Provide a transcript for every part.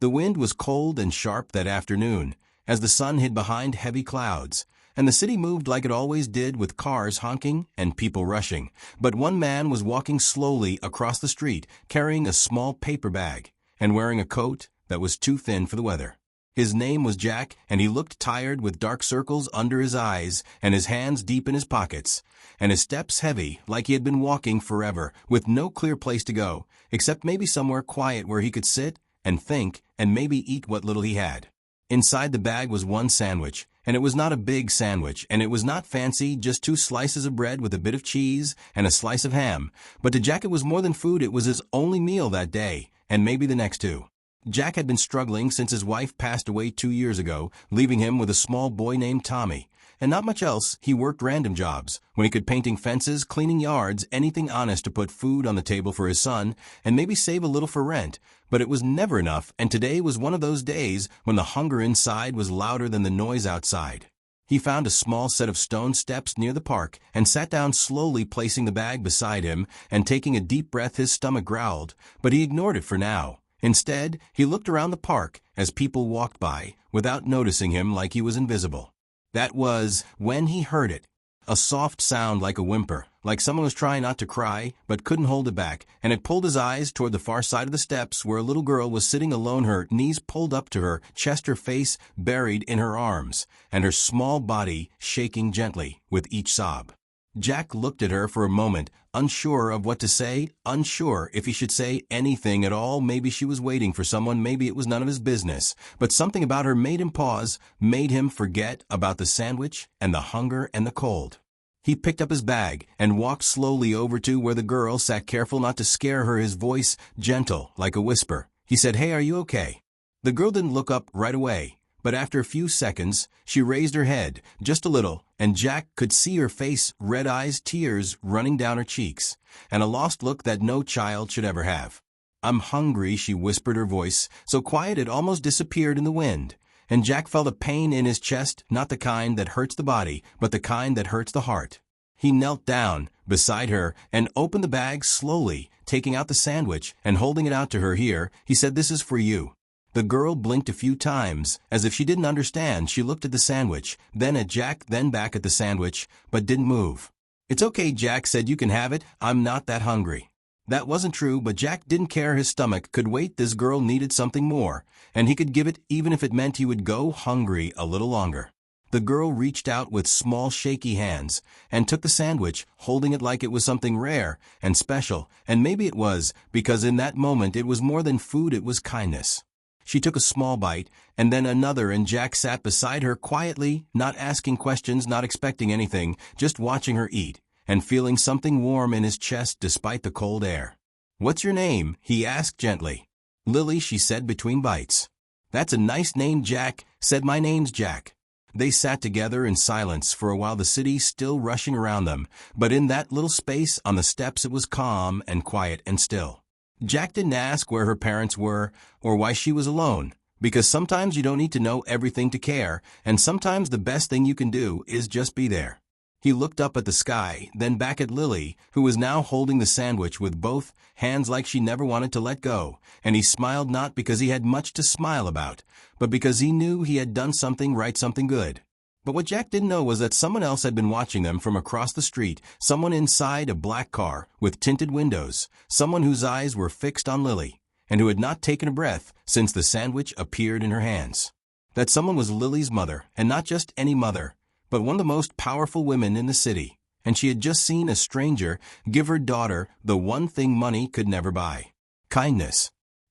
The wind was cold and sharp that afternoon, as the sun hid behind heavy clouds, and the city moved like it always did, with cars honking and people rushing. But one man was walking slowly across the street, carrying a small paper bag, and wearing a coat that was too thin for the weather. His name was Jack, and he looked tired, with dark circles under his eyes and his hands deep in his pockets, and his steps heavy, like he had been walking forever, with no clear place to go, except maybe somewhere quiet where he could sit and think and maybe eat what little he had. Inside the bag was one sandwich, and it was not a big sandwich, and it was not fancy, just 2 slices of bread with a bit of cheese and a slice of ham. But to Jack it was more than food. It was his only meal that day, and maybe the next 2. Jack had been struggling since his wife passed away 2 years ago, leaving him with a small boy named Tommy. And not much else. He worked random jobs, when he could, painting fences, cleaning yards, anything honest to put food on the table for his son, and maybe save a little for rent. But it was never enough, and today was one of those days when the hunger inside was louder than the noise outside. He found a small set of stone steps near the park, and sat down slowly, placing the bag beside him, and taking a deep breath. His stomach growled, but he ignored it for now. Instead, he looked around the park as people walked by, without noticing him, like he was invisible. That was when he heard it. A soft sound like a whimper, like someone was trying not to cry, but couldn't hold it back, and it pulled his eyes toward the far side of the steps, where a little girl was sitting alone, her knees pulled up to her chest, her face buried in her arms, and her small body shaking gently with each sob. Jack looked at her for a moment, unsure of what to say, unsure if he should say anything at all. Maybe she was waiting for someone, maybe it was none of his business. But something about her made him pause, made him forget about the sandwich and the hunger and the cold. He picked up his bag and walked slowly over to where the girl sat, careful not to scare her, his voice gentle like a whisper. He said, "Hey, are you okay?" The girl didn't look up right away, but after a few seconds, she raised her head just a little, and Jack could see her face, red eyes, tears running down her cheeks, and a lost look that no child should ever have. "I'm hungry," she whispered, her voice so quiet it almost disappeared in the wind. And Jack felt a pain in his chest, not the kind that hurts the body, but the kind that hurts the heart. He knelt down beside her and opened the bag slowly, taking out the sandwich and holding it out to her. "Here," he said, "this is for you." The girl blinked a few times, as if she didn't understand. She looked at the sandwich, then at Jack, then back at the sandwich, but didn't move. "It's okay," Jack said, "you can have it. I'm not that hungry." That wasn't true, but Jack didn't care. His stomach could wait. This girl needed something more, and he could give it, even if it meant he would go hungry a little longer. The girl reached out with small, shaky hands and took the sandwich, holding it like it was something rare and special, and maybe it was, because in that moment it was more than food, it was kindness. She took a small bite, and then another, and Jack sat beside her quietly, not asking questions, not expecting anything, just watching her eat, and feeling something warm in his chest despite the cold air. "What's your name?" he asked gently. "Lily," she said between bites. "That's a nice name," Jack said. "My name's Jack." They sat together in silence for a while, the city still rushing around them, but in that little space on the steps it was calm and quiet and still. Jack didn't ask where her parents were or why she was alone, because sometimes you don't need to know everything to care, and sometimes the best thing you can do is just be there. He looked up at the sky, then back at Lily, who was now holding the sandwich with both hands like she never wanted to let go, and he smiled, not because he had much to smile about, but because he knew he had done something right, something good. But what Jack didn't know was that someone else had been watching them from across the street, someone inside a black car with tinted windows, someone whose eyes were fixed on Lily, and who had not taken a breath since the sandwich appeared in her hands. That someone was Lily's mother, and not just any mother, but one of the most powerful women in the city, and she had just seen a stranger give her daughter the one thing money could never buy: kindness.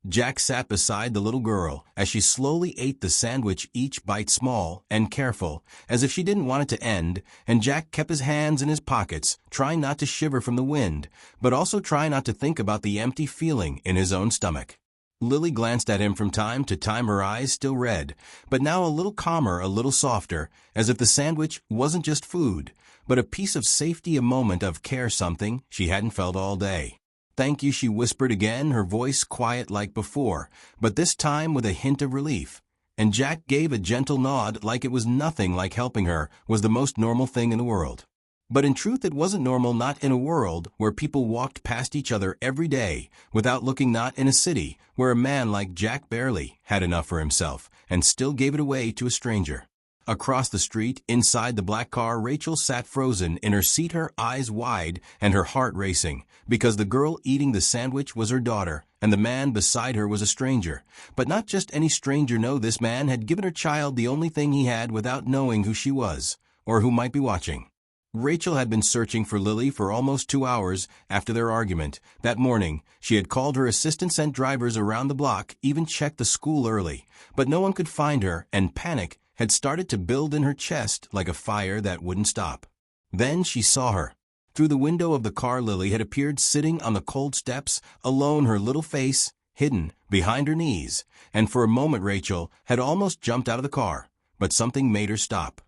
Jack sat beside the little girl as she slowly ate the sandwich, each bite small and careful, as if she didn't want it to end, and Jack kept his hands in his pockets, trying not to shiver from the wind, but also trying not to think about the empty feeling in his own stomach. Lily glanced at him from time to time, her eyes still red, but now a little calmer, a little softer, as if the sandwich wasn't just food, but a piece of safety, a moment of care, something she hadn't felt all day. "Thank you," she whispered again, her voice quiet like before, but this time with a hint of relief. And Jack gave a gentle nod, like it was nothing, like helping her was the most normal thing in the world. But in truth it wasn't normal, not in a world where people walked past each other every day without looking, not in a city where a man like Jack barely had enough for himself and still gave it away to a stranger. Across the street, inside the black car, Rachel sat frozen in her seat, her eyes wide and her heart racing, because the girl eating the sandwich was her daughter, and the man beside her was a stranger. But not just any stranger, no, this man had given her child the only thing he had without knowing who she was, or who might be watching. Rachel had been searching for Lily for almost 2 hours after their argument. That morning, she had called her assistant, sent drivers around the block, even checked the school early. But no one could find her, and panic had started to build in her chest like a fire that wouldn't stop. Then she saw her. Through the window of the car, Lily had appeared sitting on the cold steps, alone, her little face hidden behind her knees. And for a moment Rachel had almost jumped out of the car, but something made her stop.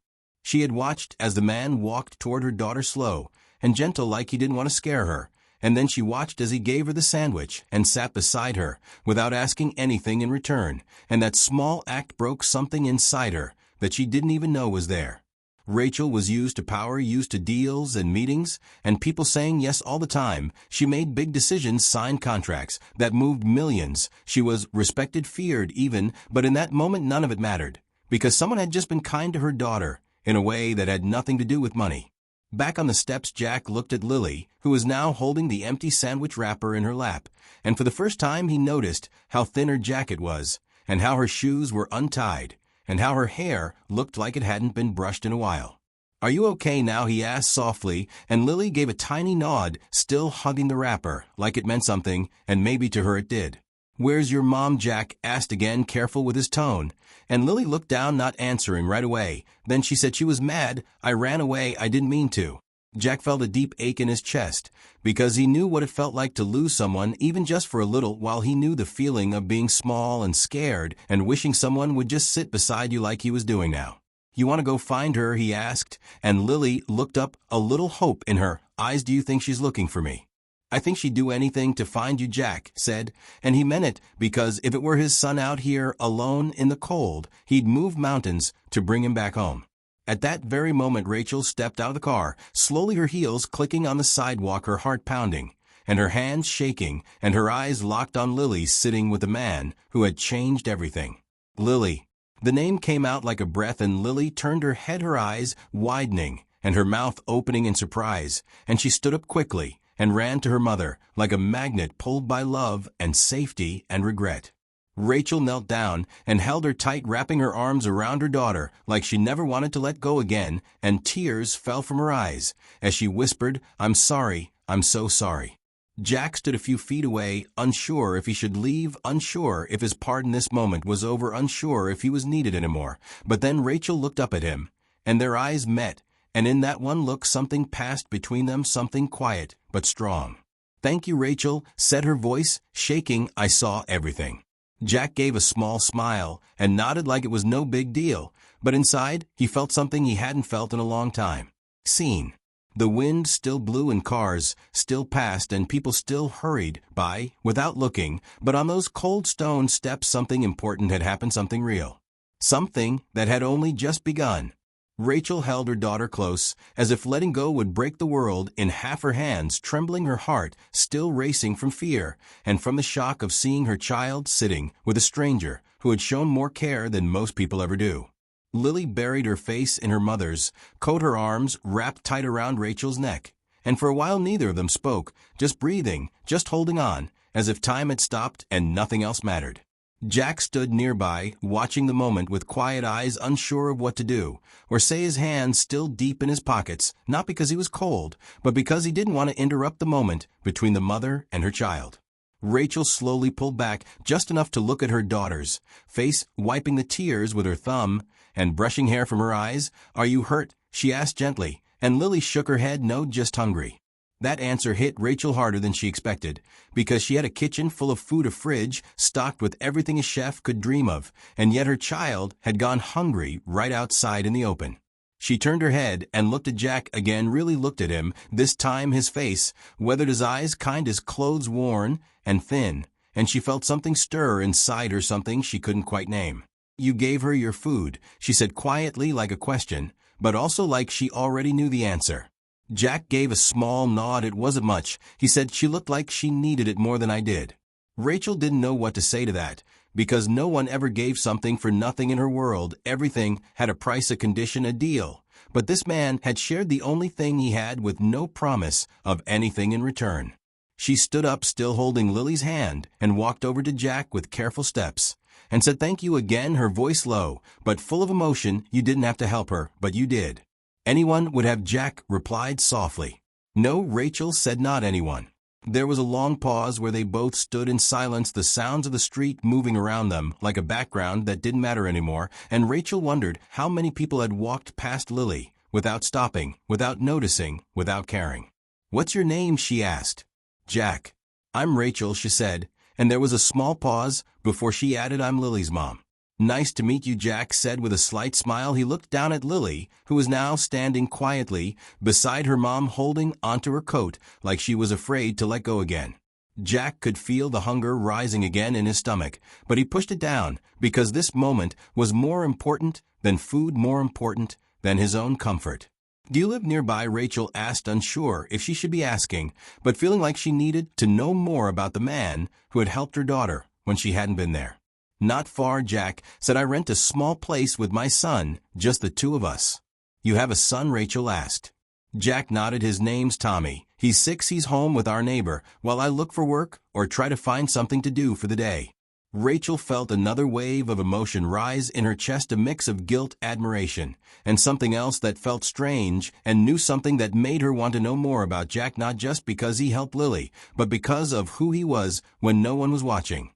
She had watched as the man walked toward her daughter, slow and gentle, like he didn't want to scare her, and then she watched as he gave her the sandwich and sat beside her without asking anything in return, and that small act broke something inside her that she didn't even know was there. Rachel was used to power, used to deals and meetings, and people saying yes all the time. She made big decisions, signed contracts that moved millions. She was respected, feared even, but in that moment none of it mattered, because someone had just been kind to her daughter in a way that had nothing to do with money. Back on the steps, Jack looked at Lily, who was now holding the empty sandwich wrapper in her lap, and for the first time he noticed how thin her jacket was, and how her shoes were untied, and how her hair looked like it hadn't been brushed in a while. "Are you okay now?" he asked softly, and Lily gave a tiny nod, still hugging the wrapper, like it meant something, and maybe to her it did. "Where's your mom?" Jack asked again, careful with his tone, and Lily looked down, not answering right away. Then she said, "She was mad. I ran away. I didn't mean to." Jack felt a deep ache in his chest, because he knew what it felt like to lose someone, even just for a little while. He knew the feeling of being small and scared and wishing someone would just sit beside you like he was doing now. "You want to go find her?" he asked, and Lily looked up, a little hope in her eyes. "Do you think she's looking for me?" "I think she'd do anything to find you," Jack said, and he meant it, because if it were his son out here alone in the cold, he'd move mountains to bring him back home. At that very moment Rachel stepped out of the car, slowly, her heels clicking on the sidewalk, her heart pounding, and her hands shaking, and her eyes locked on Lily, sitting with the man who had changed everything. "Lily." The name came out like a breath, and Lily turned her head, her eyes widening and her mouth opening in surprise, and she stood up quickly and ran to her mother, like a magnet pulled by love and safety and regret. Rachel knelt down and held her tight, wrapping her arms around her daughter like she never wanted to let go again, and tears fell from her eyes as she whispered, "I'm sorry, I'm so sorry." Jack stood a few feet away, unsure if he should leave, unsure if his part in this moment was over, unsure if he was needed anymore. But then Rachel looked up at him, and their eyes met, and in that one look something passed between them, something quiet but strong. "Thank you, Rachel," said her voice, shaking. "I saw everything." Jack gave a small smile and nodded like it was no big deal, but inside he felt something he hadn't felt in a long time. Seen. The wind still blew and cars still passed and people still hurried by without looking, but on those cold stone steps something important had happened, something real. Something that had only just begun. Rachel held her daughter close, as if letting go would break the world, in half her hands, trembling, her heart still racing from fear and from the shock of seeing her child sitting with a stranger who had shown more care than most people ever do. Lily buried her face in her mother's coat, her arms wrapped tight around Rachel's neck, and for a while neither of them spoke, just breathing, just holding on, as if time had stopped and nothing else mattered. Jack stood nearby, watching the moment with quiet eyes, unsure of what to do, or say, his hands still deep in his pockets, not because he was cold, but because he didn't want to interrupt the moment between the mother and her child. Rachel slowly pulled back, just enough to look at her daughter's face, wiping the tears with her thumb and brushing hair from her eyes. "Are you hurt?" she asked gently, and Lily shook her head. "No, just hungry." That answer hit Rachel harder than she expected, because she had a kitchen full of food, a fridge stocked with everything a chef could dream of, and yet her child had gone hungry right outside in the open. She turned her head and looked at Jack again, really looked at him, this time his face, weathered, his eyes kind, his clothes worn and thin, and she felt something stir inside her, something she couldn't quite name. "You gave her your food," she said quietly, like a question, but also like she already knew the answer. Jack gave a small nod. It wasn't much. He said she looked like she needed it more than I did. Rachel didn't know what to say to that, because no one ever gave something for nothing in her world. Everything had a price, a condition, a deal. But this man had shared the only thing he had with no promise of anything in return. She stood up, still holding Lily's hand, and walked over to Jack with careful steps, and said thank you again, her voice low, but full of emotion. You didn't have to help her, but you did. Anyone would have, Jack replied softly. No, Rachel said, not anyone. There was a long pause where they both stood in silence, the sounds of the street moving around them like a background that didn't matter anymore, and Rachel wondered how many people had walked past Lily, without stopping, without noticing, without caring. What's your name? She asked. Jack. I'm Rachel, she said, and there was a small pause before she added, I'm Lily's mom. Nice to meet you, Jack said with a slight smile. He looked down at Lily, who was now standing quietly beside her mom, holding onto her coat like she was afraid to let go again. Jack could feel the hunger rising again in his stomach, but he pushed it down because this moment was more important than food, more important than his own comfort. Do you live nearby? Rachel asked, unsure if she should be asking, but feeling like she needed to know more about the man who had helped her daughter when she hadn't been there. Not far, Jack said. I rent a small place with my son, just the two of us. You have a son? Rachel asked. Jack nodded. His name's Tommy. He's 6. He's home with our neighbor while I look for work or try to find something to do for the day. Rachel felt another wave of emotion rise in her chest, a mix of guilt, admiration, and something else that felt strange, and knew something that made her want to know more about Jack, not just because he helped Lily, but because of who he was when no one was watching.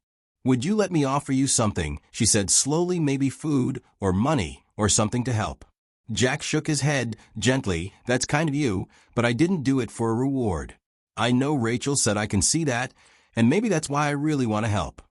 Would you let me offer you something? She said slowly, maybe food or money or something to help. Jack shook his head gently. That's kind of you, but I didn't do it for a reward. I know, Rachel said. I can see that, and maybe that's why I really want to help.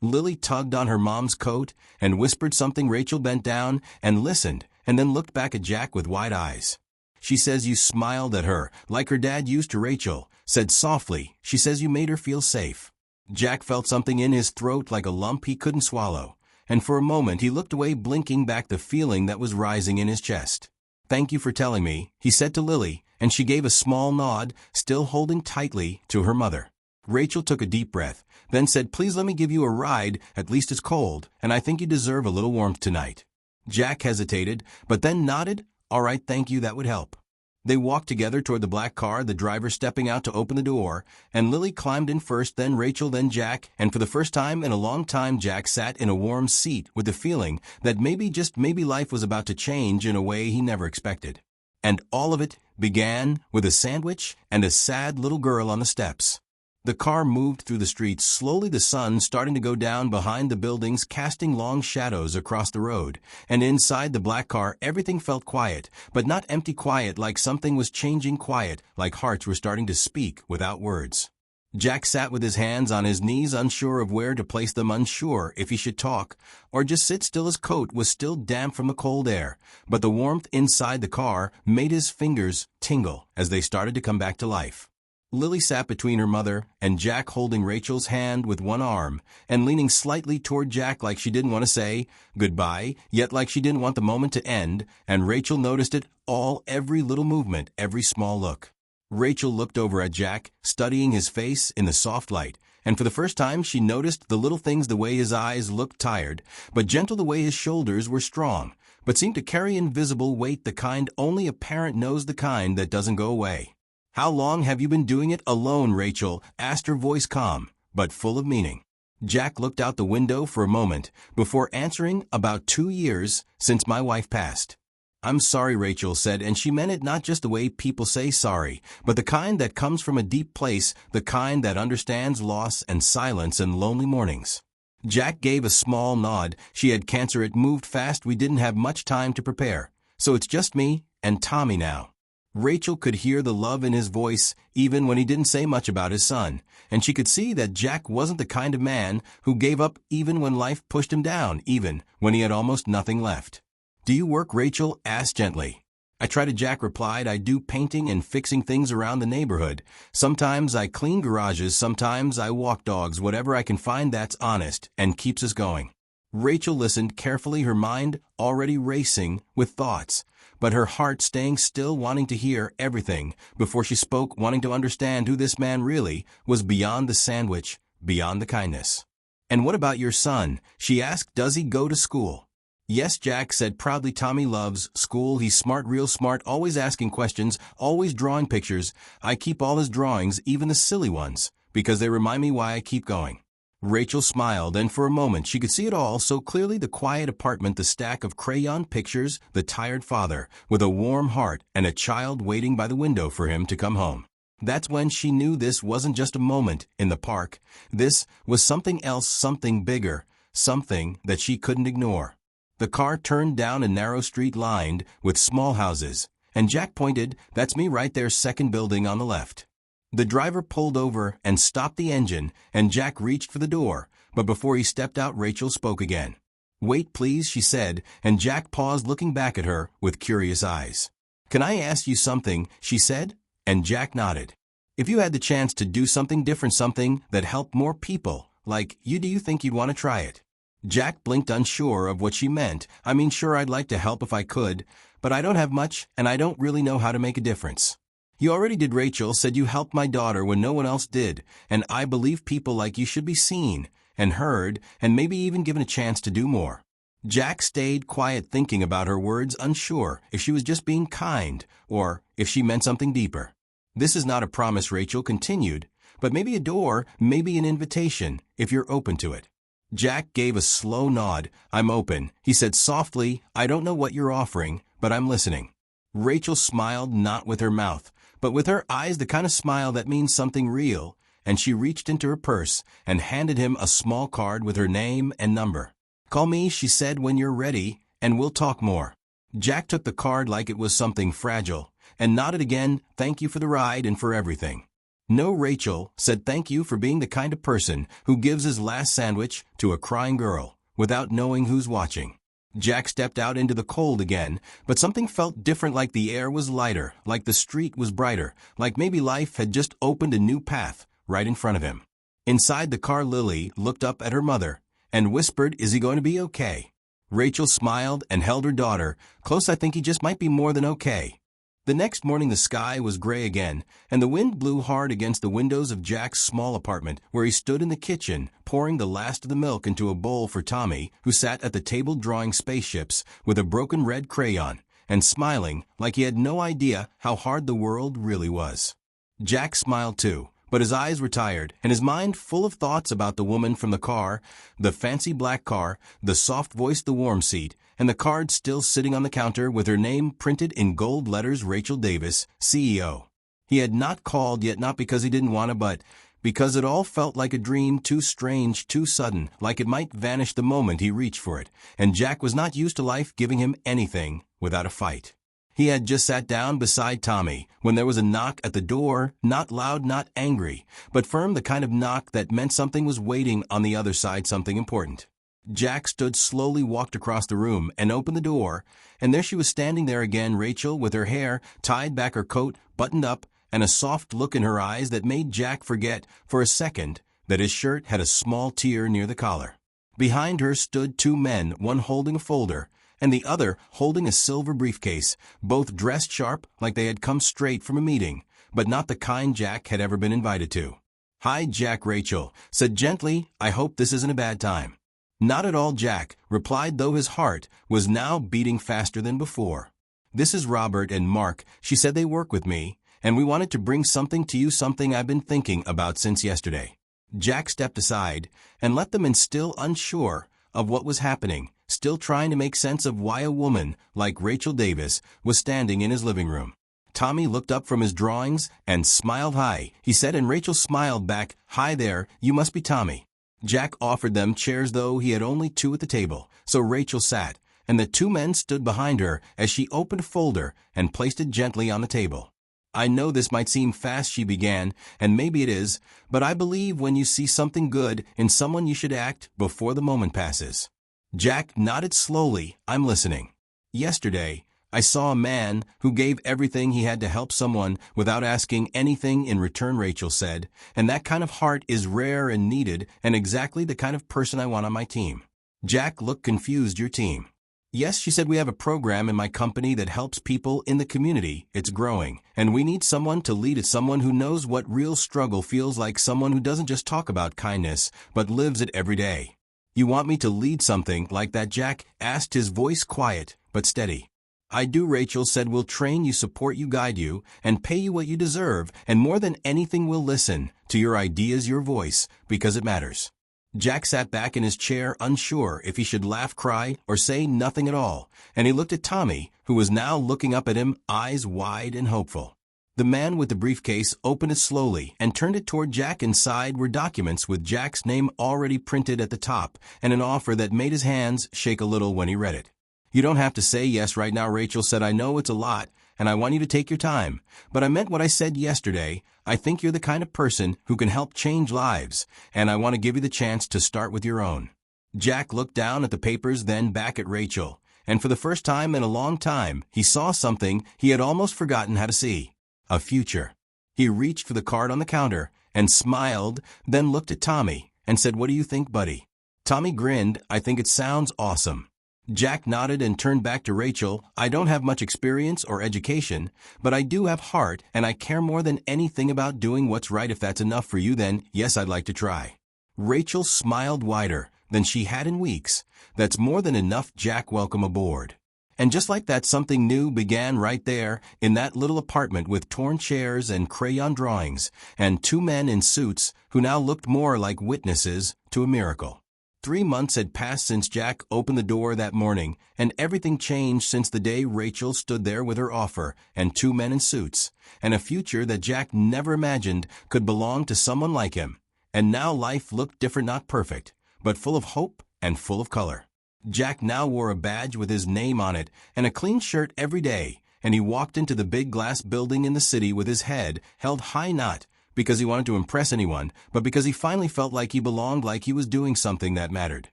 Lily tugged on her mom's coat and whispered something. Rachel bent down and listened, and then looked back at Jack with wide eyes. She says you smiled at her, like her dad used to. Rachel said softly. She says you made her feel safe. Jack felt something in his throat like a lump he couldn't swallow, and for a moment he looked away, blinking back the feeling that was rising in his chest. Thank you for telling me, he said to Lily, and she gave a small nod, still holding tightly to her mother. Rachel took a deep breath, then said, please let me give you a ride. At least it's cold, and I think you deserve a little warmth tonight. Jack hesitated, but then nodded. All right, thank you, that would help. They walked together toward the black car, the driver stepping out to open the door, and Lily climbed in first, then Rachel, then Jack, and for the first time in a long time Jack sat in a warm seat with the feeling that maybe, just maybe, life was about to change in a way he never expected. And all of it began with a sandwich and a sad little girl on the steps. The car moved through the streets slowly, the sun starting to go down behind the buildings, casting long shadows across the road. And inside the black car, everything felt quiet, but not empty quiet, like something was changing, quiet, like hearts were starting to speak without words. Jack sat with his hands on his knees, unsure of where to place them, unsure if he should talk or just sit still. His coat was still damp from the cold air, but the warmth inside the car made his fingers tingle as they started to come back to life. Lily sat between her mother and Jack, holding Rachel's hand with one arm and leaning slightly toward Jack, like she didn't want to say goodbye, yet like she didn't want the moment to end, and Rachel noticed it all, every little movement, every small look. Rachel looked over at Jack, studying his face in the soft light, and for the first time she noticed the little things, the way his eyes looked tired, but gentle, the way his shoulders were strong, but seemed to carry invisible weight, the kind only a parent knows, the kind that doesn't go away. How long have you been doing it alone? Rachel asked, her voice calm, but full of meaning. Jack looked out the window for a moment before answering, about 2 years since my wife passed. I'm sorry, Rachel said, and she meant it not just the way people say sorry, but the kind that comes from a deep place, the kind that understands loss and silence and lonely mornings. Jack gave a small nod. She had cancer. It moved fast. We didn't have much time to prepare. So it's just me and Tommy now. Rachel could hear the love in his voice even when he didn't say much about his son, and she could see that Jack wasn't the kind of man who gave up even when life pushed him down, even when he had almost nothing left. Do you work? Rachel asked gently. I try to, Jack replied. I do painting and fixing things around the neighborhood. Sometimes I clean garages, sometimes I walk dogs, whatever I can find that's honest and keeps us going. Rachel listened carefully, her mind already racing with thoughts, but her heart staying still, wanting to hear everything before she spoke, wanting to understand who this man really was beyond the sandwich, beyond the kindness. "And what about your son?" she asked. "Does he go to school?" "Yes," Jack said proudly. "Tommy loves school. He's smart, real smart, always asking questions, always drawing pictures. I keep all his drawings, even the silly ones, because they remind me why I keep going." Rachel smiled, and for a moment she could see it all so clearly: the quiet apartment, the stack of crayon pictures, the tired father with a warm heart, and a child waiting by the window for him to come home. That's when she knew this wasn't just a moment in the park. This was something else, something bigger, something that she couldn't ignore. The car turned down a narrow street lined with small houses, and Jack pointed. "That's me right there, second building on the left." The driver pulled over and stopped the engine, and Jack reached for the door, but before he stepped out, Rachel spoke again. "Wait, please," she said, and Jack paused, looking back at her with curious eyes. "Can I ask you something?" she said, and Jack nodded. "If you had the chance to do something different, something that helped more people like you, do you think you'd want to try it?" Jack blinked, unsure of what she meant. "I mean, sure, I'd like to help if I could, but I don't have much, and I don't really know how to make a difference." "You already did," Rachel said. "You helped my daughter when no one else did, and I believe people like you should be seen and heard and maybe even given a chance to do more." Jack stayed quiet, thinking about her words, unsure if she was just being kind or if she meant something deeper. "This is not a promise," Rachel continued, "but maybe a door, maybe an invitation, if you're open to it." Jack gave a slow nod. "I'm open," he said softly. "I don't know what you're offering, but I'm listening." Rachel smiled, not with her mouth, but with her eyes, the kind of smile that means something real, and she reached into her purse and handed him a small card with her name and number. "Call me," she said, "when you're ready, and we'll talk more." Jack took the card like it was something fragile, and nodded again. "Thank you for the ride and for everything." "No," Rachel said, "thank you for being the kind of person who gives his last sandwich to a crying girl without knowing who's watching." Jack stepped out into the cold again, but something felt different, like the air was lighter, like the street was brighter, like maybe life had just opened a new path right in front of him. Inside the car, Lily looked up at her mother and whispered, "Is he going to be okay?" Rachel smiled and held her daughter close. "I think he just might be more than okay." The next morning the sky was gray again, and the wind blew hard against the windows of Jack's small apartment, where he stood in the kitchen, pouring the last of the milk into a bowl for Tommy, who sat at the table drawing spaceships with a broken red crayon, and smiling like he had no idea how hard the world really was. Jack smiled too, but his eyes were tired, and his mind full of thoughts about the woman from the car, the fancy black car, the soft voice, the warm seat, and the card still sitting on the counter with her name printed in gold letters: Rachel Davis, CEO. He had not called yet, not because he didn't want to, but because it all felt like a dream, too strange, too sudden, like it might vanish the moment he reached for it, and Jack was not used to life giving him anything without a fight. He had just sat down beside Tommy when there was a knock at the door, not loud, not angry, but firm, the kind of knock that meant something was waiting on the other side, something important. Jack stood slowly, walked across the room, and opened the door, and there she was standing there again, Rachel, with her hair tied back, her coat buttoned up, and a soft look in her eyes that made Jack forget for a second that his shirt had a small tear near the collar. Behind her stood two men, one holding a folder, and the other holding a silver briefcase, both dressed sharp, like they had come straight from a meeting, but not the kind Jack had ever been invited to. "Hi, Jack," Rachel said gently. "I hope this isn't a bad time." "Not at all," Jack replied, though his heart was now beating faster than before. "This is Robert and Mark," she said. "They work with me, and we wanted to bring something to you, something I've been thinking about since yesterday." Jack stepped aside and let them in, still unsure of what was happening, still trying to make sense of why a woman like Rachel Davis was standing in his living room. Tommy looked up from his drawings and smiled. "Hi," he said, and Rachel smiled back. "Hi there, you must be Tommy." Jack offered them chairs, though he had only two at the table, so Rachel sat, and the two men stood behind her as she opened a folder and placed it gently on the table. "I know this might seem fast," she began, "and maybe it is, but I believe when you see something good in someone, you should act before the moment passes." Jack nodded slowly. "I'm listening. Yesterday, I saw a man who gave everything he had to help someone without asking anything in return," Rachel said, "and that kind of heart is rare and needed, and exactly the kind of person I want on my team." Jack looked confused. Your team? Yes, she said, we have a program in my company that helps people in the community. It's growing, and we need someone to lead it, someone who knows what real struggle feels like, someone who doesn't just talk about kindness, but lives it every day. You want me to lead something like that, Jack asked, his voice quiet but steady. I do, Rachel said. We'll train you, support you, guide you, and pay you what you deserve, and more than anything we'll listen to your ideas, your voice, because it matters. Jack sat back in his chair, unsure if he should laugh, cry, or say nothing at all, and he looked at Tommy, who was now looking up at him, eyes wide and hopeful. The man with the briefcase opened it slowly and turned it toward Jack. Inside were documents with Jack's name already printed at the top, and an offer that made his hands shake a little when he read it. You don't have to say yes right now, Rachel said. I know it's a lot, and I want you to take your time, but I meant what I said yesterday. I think you're the kind of person who can help change lives, and I want to give you the chance to start with your own. Jack looked down at the papers, then back at Rachel, and for the first time in a long time, he saw something he had almost forgotten how to see. A future. He reached for the card on the counter and smiled, then looked at Tommy and said, What do you think, buddy? Tommy grinned. I think it sounds awesome. Jack nodded and turned back to Rachel. I don't have much experience or education, but I do have heart, and I care more than anything about doing what's right. If that's enough for you, then yes, I'd like to try. Rachel smiled wider than she had in weeks. That's more than enough, Jack. Welcome aboard. And just like that, something new began right there in that little apartment with torn chairs and crayon drawings, and two men in suits who now looked more like witnesses to a miracle. 3 months had passed since Jack opened the door that morning, and everything changed since the day Rachel stood there with her offer and two men in suits, and a future that Jack never imagined could belong to someone like him. And now life looked different, not perfect, but full of hope and full of color. Jack now wore a badge with his name on it and a clean shirt every day, and he walked into the big glass building in the city with his head held high, not because he wanted to impress anyone, but because he finally felt like he belonged, like he was doing something that mattered.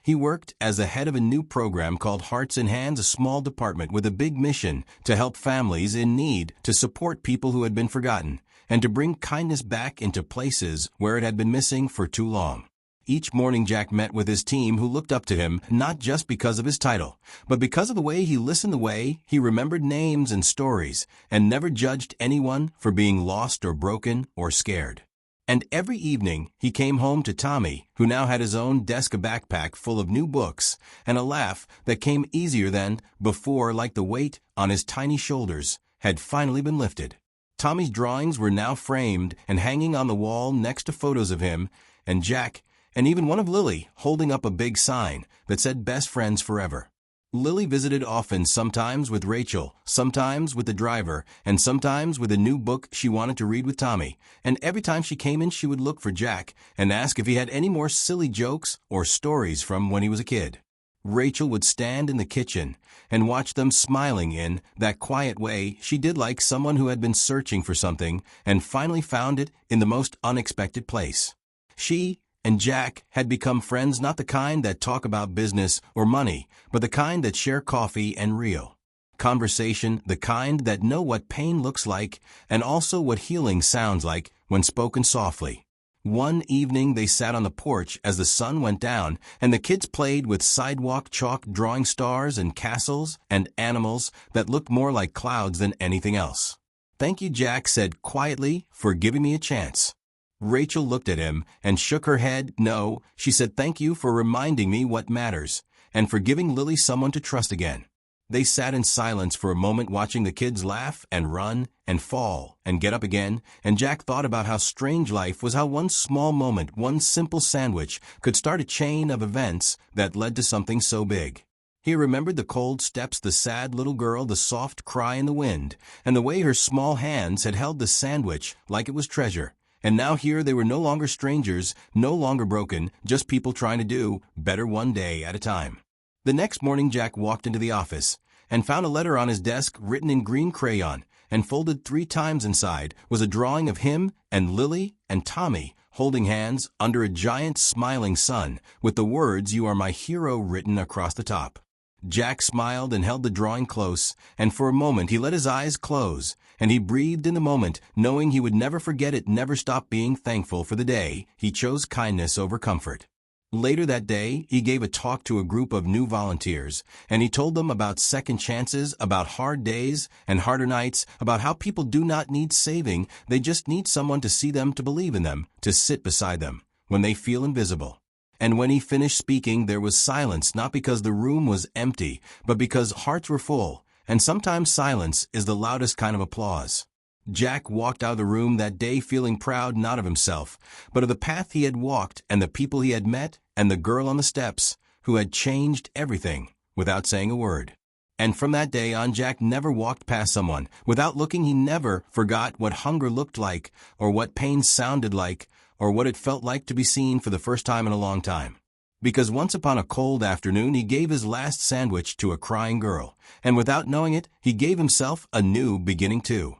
He worked as the head of a new program called Hearts in Hands, a small department with a big mission to help families in need, to support people who had been forgotten, and to bring kindness back into places where it had been missing for too long. Each morning Jack met with his team, who looked up to him not just because of his title, but because of the way he listened, the way he remembered names and stories, and never judged anyone for being lost or broken or scared. And every evening he came home to Tommy, who now had his own desk, a backpack full of new books, and a laugh that came easier than before, like the weight on his tiny shoulders had finally been lifted. Tommy's drawings were now framed and hanging on the wall next to photos of him and Jack, and even one of Lily, holding up a big sign that said Best Friends Forever. Lily visited often, sometimes with Rachel, sometimes with the driver, and sometimes with a new book she wanted to read with Tommy, and every time she came in she would look for Jack and ask if he had any more silly jokes or stories from when he was a kid. Rachel would stand in the kitchen and watch them, smiling in that quiet way she did, like someone who had been searching for something and finally found it in the most unexpected place. She and Jack had become friends, not the kind that talk about business or money, but the kind that share coffee and real conversation, the kind that know what pain looks like and also what healing sounds like when spoken softly. One evening they sat on the porch as the sun went down, and the kids played with sidewalk chalk, drawing stars and castles and animals that looked more like clouds than anything else. Thank you, Jack said quietly, for giving me a chance. Rachel looked at him and shook her head. No, she said, thank you for reminding me what matters, and for giving Lily someone to trust again. They sat in silence for a moment, watching the kids laugh and run and fall and get up again, and Jack thought about how strange life was, how one small moment, one simple sandwich, could start a chain of events that led to something so big. He remembered the cold steps, the sad little girl, the soft cry in the wind, and the way her small hands had held the sandwich like it was treasure. And now here they were, no longer strangers, no longer broken, just people trying to do better one day at a time. The next morning Jack walked into the office and found a letter on his desk written in green crayon, and folded 3 times inside was a drawing of him and Lily and Tommy holding hands under a giant smiling sun with the words, "You are my hero," written across the top. Jack smiled and held the drawing close, and for a moment he let his eyes close, and he breathed in the moment, knowing he would never forget it, never stop being thankful for the day he chose kindness over comfort. Later that day, he gave a talk to a group of new volunteers, and he told them about second chances, about hard days and harder nights, about how people do not need saving, they just need someone to see them, to believe in them, to sit beside them, when they feel invisible. And when he finished speaking, there was silence, not because the room was empty, but because hearts were full, and sometimes silence is the loudest kind of applause. Jack walked out of the room that day feeling proud not of himself, but of the path he had walked and the people he had met and the girl on the steps who had changed everything without saying a word. And from that day on, Jack never walked past someone without looking. He never forgot what hunger looked like, or what pain sounded like, or what it felt like to be seen for the first time in a long time. Because once upon a cold afternoon, he gave his last sandwich to a crying girl, and without knowing it, he gave himself a new beginning too.